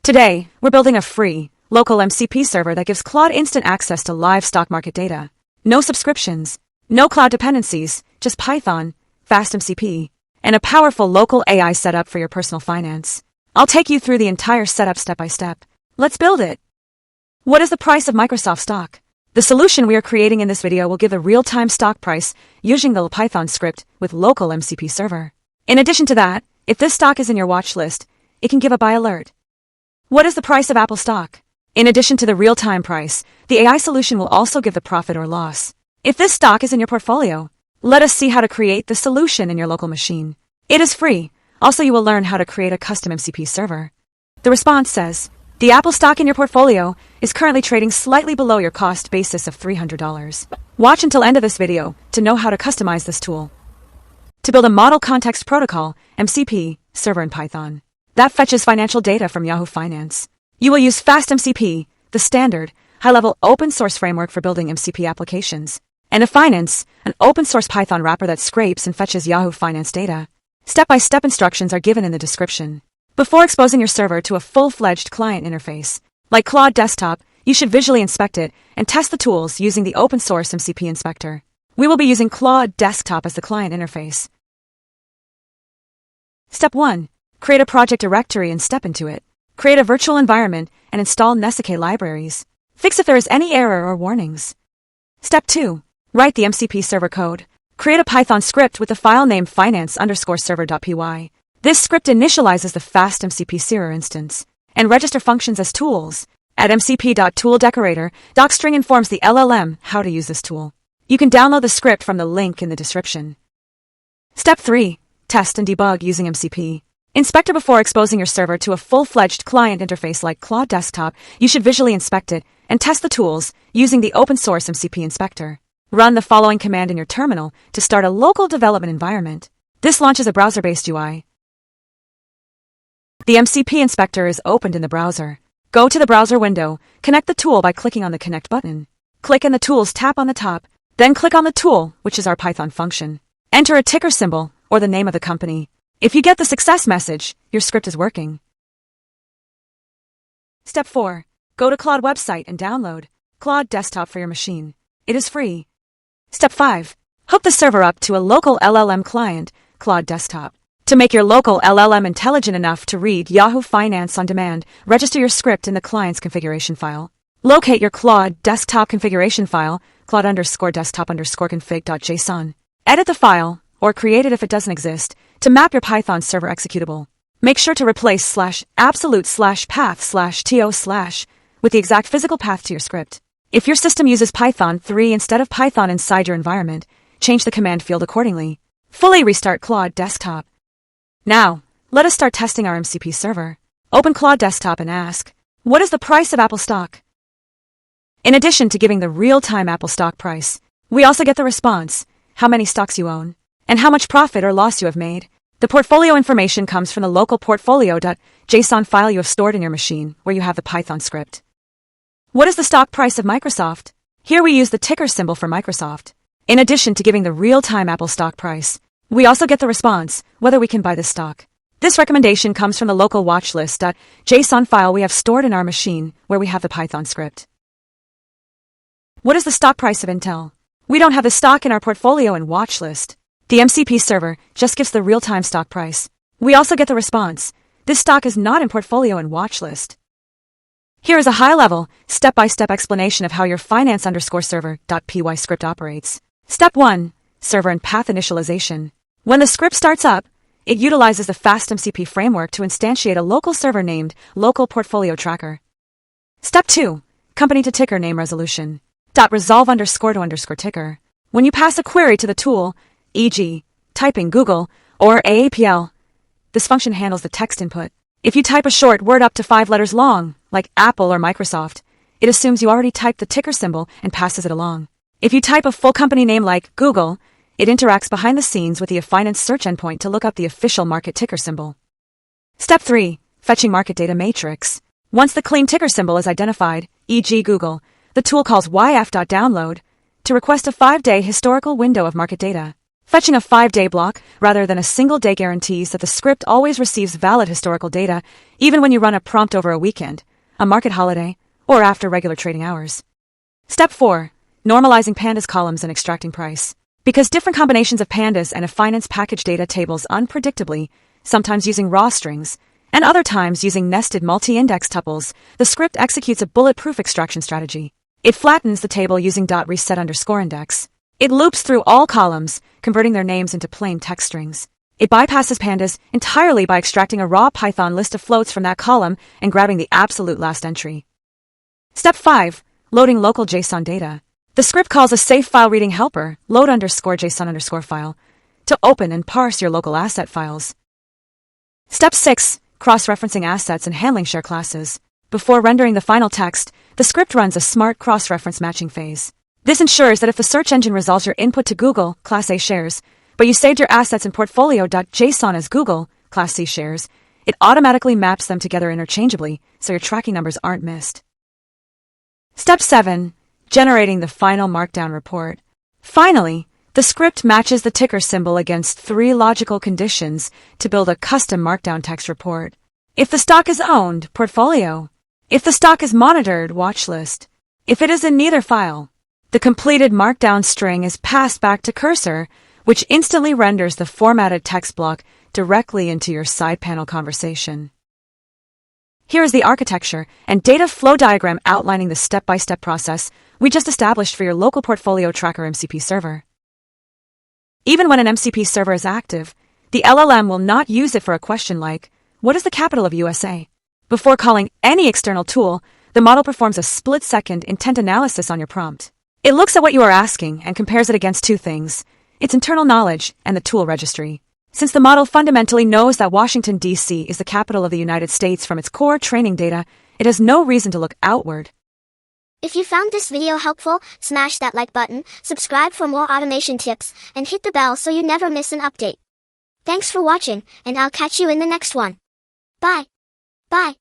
Today, we're building a free, local MCP server that gives Claude instant access to live stock market data. No subscriptions, no cloud dependencies, just Python, FastMCP, and a powerful local AI setup for your personal finance. I'll take you through the entire setup step by step. Let's build it. What is the price of Microsoft stock? The solution we are creating in this video will give a real-time stock price using the Python script with local MCP server. In addition to that, if this stock is in your watch list, it can give a buy alert. What is the price of Apple stock? In addition to the real-time price, the AI solution will also give the profit or loss. If this stock is in your portfolio, let us see how to create the solution in your local machine. It is free. Also, you will learn how to create a custom MCP server. The response says, the Apple stock in your portfolio is currently trading slightly below your cost basis of $300. Watch until end of this video to know how to customize this tool. To build a Model Context Protocol, MCP, server in Python that fetches financial data from yFinance. You will use FastMCP, the standard, high-level open-source framework for building MCP applications, and yFinance, an open-source Python wrapper that scrapes and fetches yFinance data. Step-by-step instructions are given in the description. Before exposing your server to a full-fledged client interface, like Claude Desktop, you should visually inspect it and test the tools using the open-source MCP inspector. We will be using Claude Desktop as the client interface. Step 1. Create a project directory and step into it. Create a virtual environment and install NSK libraries. Fix if there is any error or warnings. Step 2. Write the MCP server code. Create a Python script with the file name finance_server.py. This script initializes the FastMCP server instance and register functions as tools. Add mcp.toolDecorator. Docstring informs the LLM how to use this tool. You can download the script from the link in the description. Step 3. Test and debug using MCP. Inspector. Before exposing your server to a full-fledged client interface like Claude Desktop, you should visually inspect it and test the tools using the open-source MCP inspector. Run the following command in your terminal to start a local development environment. This launches a browser-based UI. The MCP inspector is opened in the browser. Go to the browser window, connect the tool by clicking on the Connect button. Click in the Tools tab on the top, then click on the tool, which is our Python function. Enter a ticker symbol or the name of the company. If you get the success message, your script is working. Step 4. Go to Claude website and download Claude Desktop for your machine. It is free. Step 5. Hook the server up to a local LLM client, Claude Desktop. To make your local LLM intelligent enough to read yFinance on demand, register your script in the client's configuration file. Locate your Claude Desktop configuration file, claude_desktop_config.json. Edit the file, or create it if it doesn't exist, to map your Python server executable. Make sure to replace /absolute/path/to/ with the exact physical path to your script. If your system uses Python 3 instead of Python inside your environment, change the command field accordingly. Fully restart Claude Desktop. Now, let us start testing our MCP server. Open Claude Desktop and ask, what is the price of Apple stock? In addition to giving the real-time Apple stock price, we also get the response, how many stocks you own, and how much profit or loss you have made. The portfolio information comes from the local portfolio.json file you have stored in your machine, where you have the Python script. What is the stock price of Microsoft? Here we use the ticker symbol for Microsoft. In addition to giving the real-time Apple stock price, we also get the response, whether we can buy this stock. This recommendation comes from the local watchlist.json file we have stored in our machine, where we have the Python script. What is the stock price of Intel? We don't have the stock in our portfolio and watchlist. The MCP server just gives the real-time stock price. We also get the response, this stock is not in portfolio and watchlist. Here is a high-level, step-by-step explanation of how your finance_server.py script operates. Step 1. Server and path initialization. When the script starts up, it utilizes the FastMCP framework to instantiate a local server named Local Portfolio Tracker. Step 2. Company to ticker name resolution. .resolve_to_ticker. When you pass a query to the tool, e.g., typing Google or AAPL, this function handles the text input. If you type a short word up to 5 letters long, like Apple or Microsoft, it assumes you already typed the ticker symbol and passes it along. If you type a full company name like Google, it interacts behind the scenes with the yFinance search endpoint to look up the official market ticker symbol. Step 3. Fetching market data matrix. Once the clean ticker symbol is identified, e.g. Google, the tool calls yf.download to request a 5-day historical window of market data. Fetching a 5-day block rather than a single day guarantees that the script always receives valid historical data, even when you run a prompt over a weekend, a market holiday, or after regular trading hours. Step 4. Normalizing pandas columns and extracting price. Because different combinations of pandas and yFinance package data tables unpredictably, sometimes using raw strings, and other times using nested multi-index tuples, the script executes a bulletproof extraction strategy. It flattens the table using .reset_index. It loops through all columns, converting their names into plain text strings. It bypasses pandas entirely by extracting a raw Python list of floats from that column and grabbing the absolute last entry. Step 5. Loading local JSON data. The script calls a safe file reading helper, load_JSON_file, to open and parse your local asset files. Step 6. Cross-referencing assets and handling share classes. Before rendering the final text, the script runs a smart cross-reference matching phase. This ensures that if the search engine resolves your input to Google, Class A shares, but you saved your assets in portfolio.json as Google, Class C shares, it automatically maps them together interchangeably so your tracking numbers aren't missed. Step 7. Generating the final markdown report. Finally, the script matches the ticker symbol against 3 logical conditions to build a custom markdown text report. If the stock is owned, portfolio. If the stock is monitored, watchlist. If it is in neither file, the completed markdown string is passed back to Cursor, which instantly renders the formatted text block directly into your side panel conversation. Here is the architecture and data flow diagram outlining the step-by-step process we just established for your local portfolio tracker MCP server. Even when an MCP server is active, the LLM will not use it for a question like, "What is the capital of USA?" Before calling any external tool, the model performs a split-second intent analysis on your prompt. It looks at what you are asking and compares it against 2 things, its internal knowledge and the tool registry. Since the model fundamentally knows that Washington, D.C. is the capital of the United States from its core training data, it has no reason to look outward. If you found this video helpful, smash that like button, subscribe for more automation tips, and hit the bell so you never miss an update. Thanks for watching, and I'll catch you in the next one. Bye. Bye.